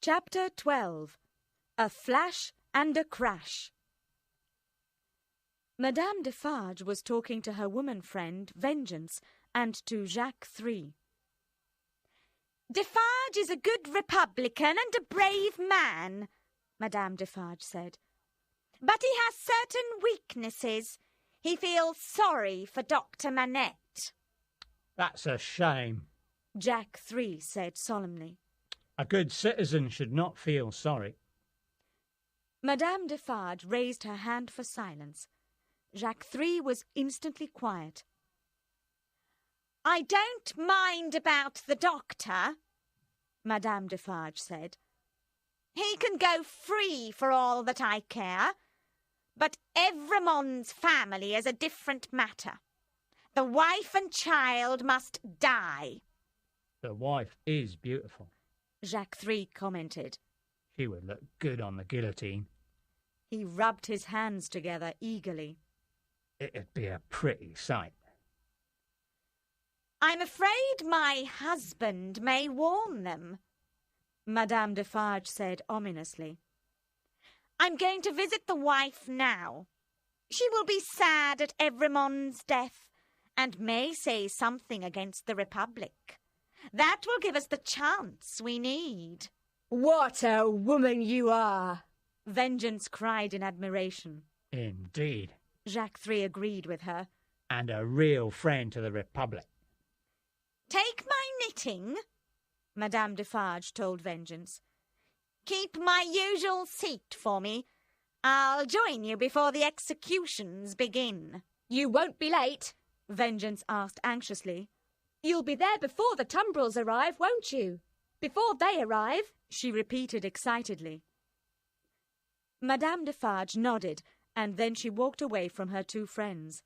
Chapter 12. A Flash and a Crash. Madame Defarge was talking to her woman friend, Vengeance, and to Jacques III. "Defarge is a good Republican and a brave man," Madame Defarge said. "But he has certain weaknesses. He feels sorry for Dr. Manette." "That's a shame," Jacques III said solemnly. "A good citizen should not feel sorry." Madame Defarge raised her hand for silence. Jacques III was instantly quiet. "I don't mind about the doctor," Madame Defarge said. "He can go free for all that I care. But Evremon's family is a different matter. The wife and child must die." "The wife is beautiful," Jacques III commented. "She would look good on the guillotine." He rubbed his hands together eagerly. "It'd be a pretty sight." "I'm afraid my husband may warn them," Madame Defarge said ominously. "I'm going to visit the wife now. She will be sad at Evremon's death and may say something against the Republic. That will give us the chance we need." "What a woman you are!" Vengeance cried in admiration. "Indeed." Jacques III agreed with her. "And a real friend to the Republic." "Take my knitting," Madame Defarge told Vengeance. "Keep my usual seat for me. I'll join you before the executions begin." "You won't be late?" Vengeance asked anxiously. "You'll be there before the tumbrils arrive, won't you? Before they arrive," she repeated excitedly. Madame Defarge nodded, and then she walked away from her two friends.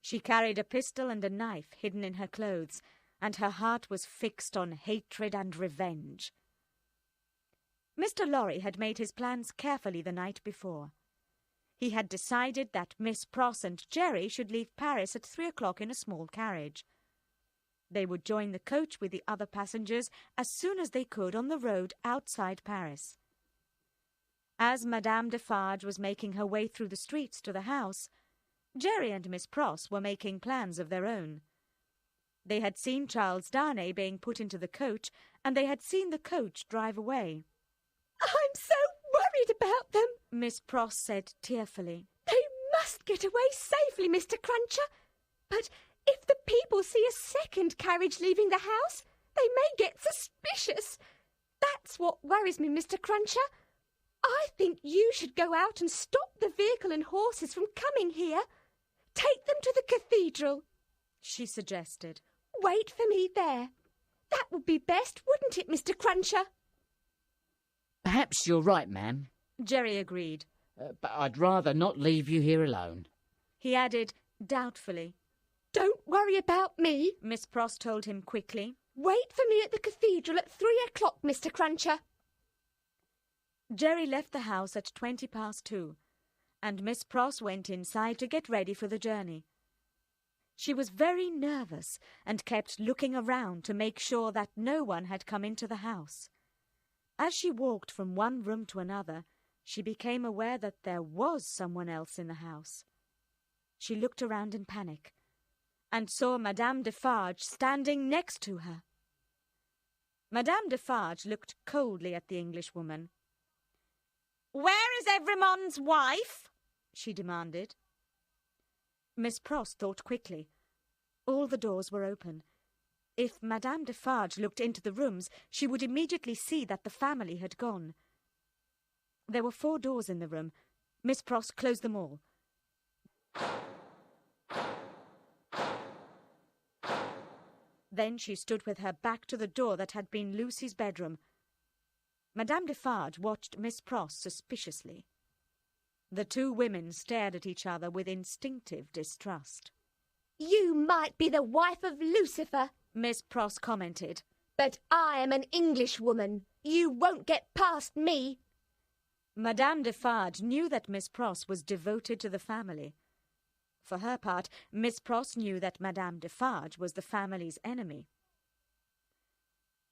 She carried a pistol and a knife hidden in her clothes, and her heart was fixed on hatred and revenge. Mr. Lorry had made his plans carefully the night before. He had decided that Miss Pross and Jerry should leave Paris at 3 o'clock in a small carriage. They would join the coach with the other passengers as soon as they could on the road outside Paris. As Madame Defarge was making her way through the streets to the house, Jerry and Miss Pross were making plans of their own. They had seen Charles Darnay being put into the coach, and they had seen the coach drive away. "I'm so worried about them," Miss Pross said tearfully. "They must get away safely, Mr. Cruncher. But if the people see a second carriage leaving the house, they may get suspicious. That's what worries me, Mr. Cruncher. I think you should go out and stop the vehicle and horses from coming here. Take them to the cathedral," she suggested. "Wait for me there. That would be best, wouldn't it, Mr. Cruncher?" "Perhaps you're right, ma'am. Jerry agreed. But I'd rather not leave you here alone." He added doubtfully. "Don't worry about me," Miss Pross told him quickly. "Wait for me at the cathedral at 3 o'clock, Mr. Cruncher." Jerry left the house at 2:20, and Miss Pross went inside to get ready for the journey. She was very nervous and kept looking around to make sure that no one had come into the house. As she walked from one room to another, she became aware that there was someone else in the house. She looked around in panic and saw Madame Defarge standing next to her. Madame Defarge looked coldly at the Englishwoman. "Where is Evremon's wife?" she demanded. Miss Pross thought quickly. All the doors were open. If Madame Defarge looked into the rooms, she would immediately see that the family had gone. There were 4 doors in the room. Miss Pross closed them all. Then she stood with her back to the door that had been Lucy's bedroom. Madame Defarge watched Miss Pross suspiciously. The two women stared at each other with instinctive distrust. "You might be the wife of Lucifer," Miss Pross commented. "but I am an Englishwoman. You won't get past me." Madame Defarge knew that Miss Pross was devoted to the family. For her part, Miss Pross knew that Madame Defarge was the family's enemy.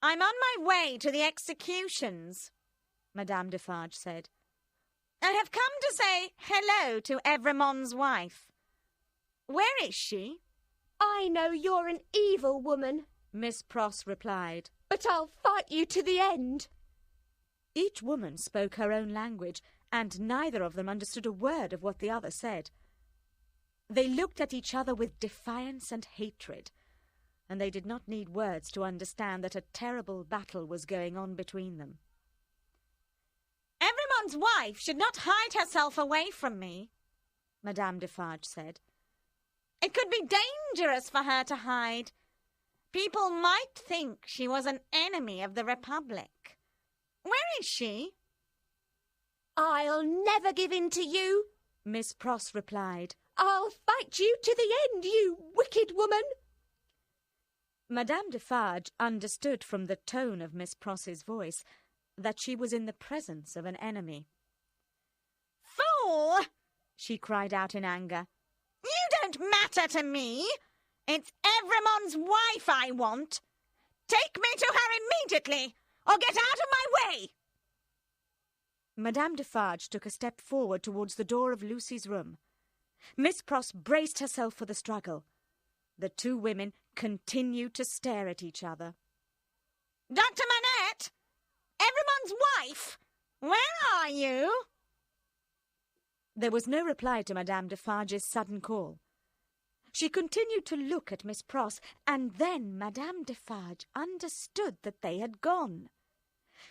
I'm on my way to the executions, Madame Defarge said. I have come to say hello to Evremon's wife. Where is she? I know you're an evil woman, Miss Pross replied. but I'll fight you to the end. Each woman spoke her own language, and neither of them understood a word of what the other said. They looked at each other with defiance and hatred, and they did not need words to understand that a terrible battle was going on between them. Everyone's wife should not hide herself away from me, Madame Defarge said. It could be dangerous for her to hide. People might think she was an enemy of the Republic. Where is she? I'll never give in to you, Miss Pross replied. I'll fight you to the end, you wicked woman. Madame Defarge understood from the tone of Miss Pross's voice that she was in the presence of an enemy. Fool! She cried out in anger. You don't matter to me. It's Evremon's wife I want. Take me to her immediately, or get out of my way. Madame Defarge took a step forward towards the door of Lucy's room. Miss Pross braced herself for the struggle. The two women continued to stare at each other. Dr. Manette! Evremon's wife! Where are you? There was no reply to Madame Defarge's sudden call. She continued to look at Miss Pross, and then Madame Defarge understood that they had gone.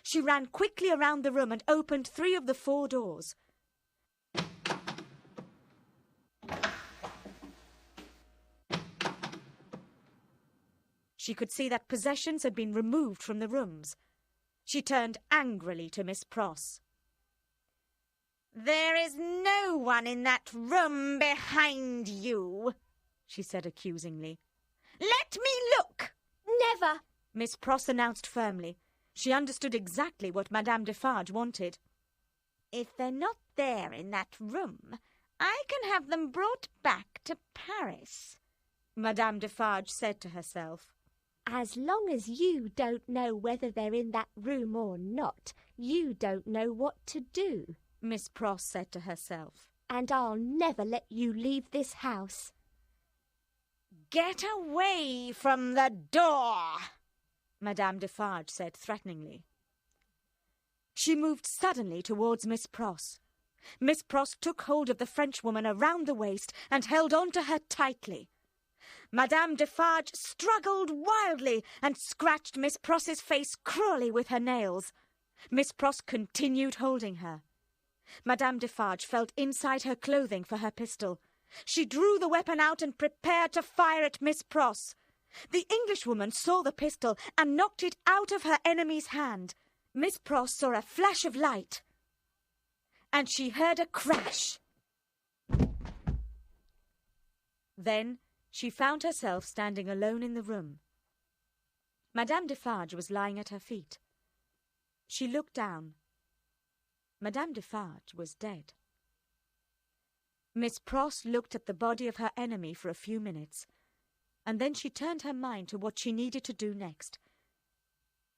She ran quickly around the room and opened 3 of the 4 doors. She could see that possessions had been removed from the rooms. She turned angrily to Miss Pross. There is no one in that room behind you, she said accusingly. Let me look! Never! Miss Pross announced firmly. She understood exactly what Madame Defarge wanted. If they're not there in that room, I can have them brought back to Paris, Madame Defarge said to herself. As long as you don't know whether they're in that room or not, you don't know what to do, Miss Pross said to herself. And I'll never let you leave this house. Get away from the door, Madame Defarge said threateningly. She moved suddenly towards Miss Pross. Miss Pross took hold of the Frenchwoman around the waist and held on to her tightly. Madame Defarge struggled wildly and scratched Miss Pross's face cruelly with her nails. Miss Pross continued holding her. Madame Defarge felt inside her clothing for her pistol. She drew the weapon out and prepared to fire at Miss Pross. The Englishwoman saw the pistol and knocked it out of her enemy's hand. Miss Pross saw a flash of light, and she heard a crash. Then she found herself standing alone in the room. Madame Defarge was lying at her feet. She looked down. Madame Defarge was dead. Miss Pross looked at the body of her enemy for a few minutes, and then she turned her mind to what she needed to do next.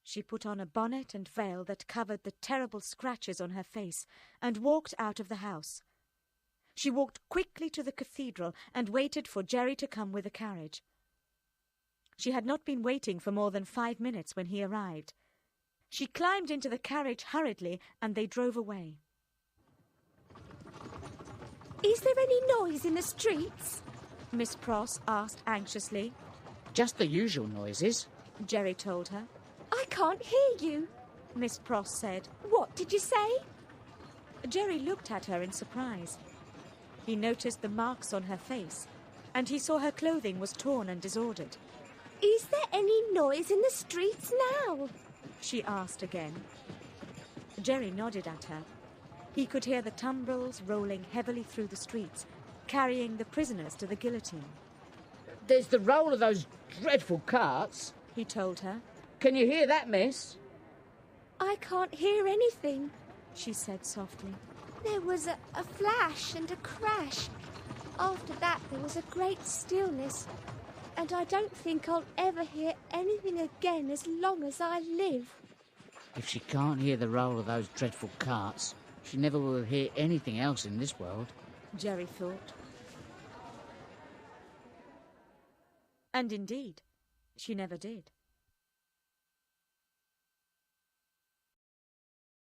She put on a bonnet and veil that covered the terrible scratches on her face and walked out of the house. She walked quickly to the cathedral and waited for Jerry to come with a carriage. She had not been waiting for more than 5 minutes when he arrived. She climbed into the carriage hurriedly, and they drove away. Is there any noise in the streets? Miss Pross asked anxiously. Just the usual noises. Jerry told her. I can't hear you. Miss Pross said. What did you say? Jerry looked at her in surprise. He noticed the marks on her face, and he saw her clothing was torn and disordered. Is there any noise in the streets now? She asked again. Jerry nodded at her. He could hear the tumbrils rolling heavily through the streets, carrying the prisoners to the guillotine. There's the roll of those dreadful carts, he told her. Can you hear that, miss? I can't hear anything, she said softly. There was a flash and a crash. After that, there was a great stillness. And I don't think I'll ever hear anything again as long as I live. If she can't hear the roll of those dreadful carts, she never will hear anything else in this world. Jerry thought. And indeed, she never did.